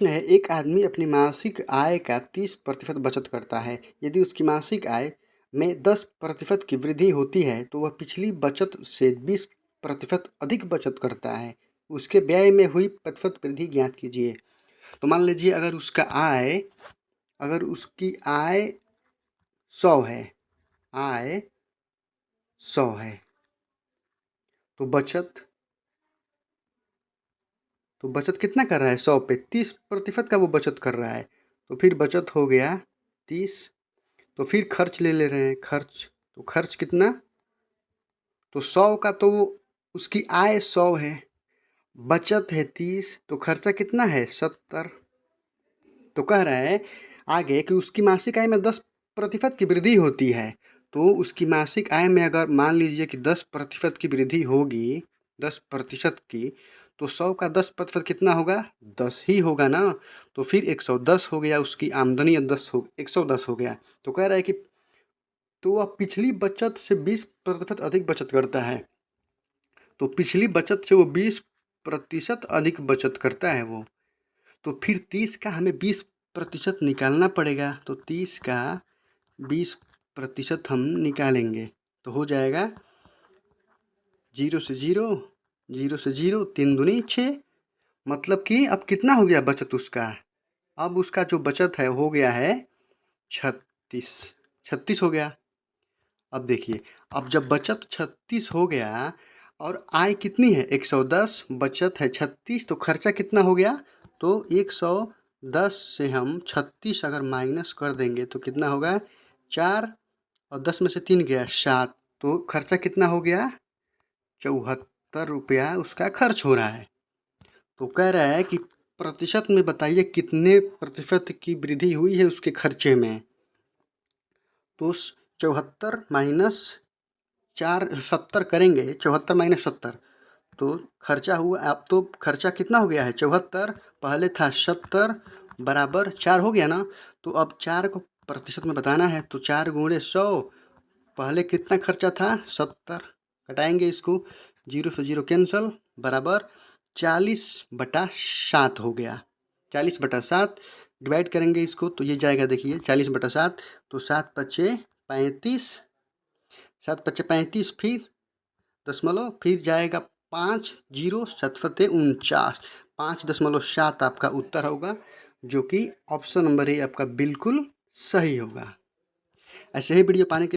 एक आदमी अपनी मासिक आय का 30% बचत करता है। यदि उसकी मासिक आय में 10% की वृद्धि होती है तो वह पिछली बचत से 20% अधिक बचत करता है। उसके व्यय में हुई प्रतिशत वृद्धि ज्ञात कीजिए। तो मान लीजिए अगर उसकी आय 100 है, आय 100 है तो बचत कितना कर रहा है? 100 पे 30% का वो बचत कर रहा है। तो फिर बचत हो गया 30। तो फिर खर्च ले रहे हैं, खर्च कितना? तो 100 का तो उसकी आय 100 है, बचत है 30, तो खर्चा कितना है? 70। तो कह रहा है आगे कि उसकी मासिक आय में 10% की वृद्धि होती है। तो उसकी मासिक आय में अगर मान लीजिए कि 10% की वृद्धि होगी, 10% की, तो 100 का 10% कितना होगा? 10 ही होगा ना। तो फिर 110 हो गया, उसकी आमदनी 110 हो गया। तो कह रहा है कि तो वह पिछली बचत से 20% अधिक बचत करता है। तो पिछली बचत से वो 20% अधिक बचत करता है वो। तो फिर 30 का हमें 20% निकालना पड़ेगा। तो 30 का 20% हम निकालेंगे तो हो जाएगा 0 से 0, 0 से 0, 3 दूनी 6। मतलब कि अब कितना हो गया बचत उसका? अब उसका जो बचत है हो गया है 36, 36 हो गया। अब देखिए, अब जब बचत 36 हो गया और आय कितनी है? 110, बचत है 36, तो खर्चा कितना हो गया? तो 110 से हम 36 अगर माइनस कर देंगे तो कितना होगा? 4, और 10 में से 3 गया 7, तो खर्चा कितना हो गया? 74 रुपया उसका खर्च हो रहा है। तो कह रहा है कि प्रतिशत में बताइए कितने प्रतिशत की वृद्धि हुई है उसके खर्चे में। तो 74 माइनस 70 करेंगे, 74 माइनस 70, तो खर्चा हुआ। अब तो खर्चा कितना हो गया है? 74, पहले था 70 बराबर 4 हो गया ना। तो अब 4 को प्रतिशत में बताना है, तो 4 गुणे 100, पहले कितना खर्चा था? 70, घटाएंगे इसको, 0 से 0 कैंसल, बराबर 40/7 हो गया। 40/7 डिवाइड करेंगे इसको तो ये जाएगा, देखिए 40/7, तो 7 पच्चे 35, 7 पच्चे 35, फिर दशमलव, फिर जाएगा 5, 0 7 49, 5.7 आपका उत्तर होगा, जो कि ऑप्शन नंबर ए आपका बिल्कुल सही होगा। ऐसे ही वीडियो पाने के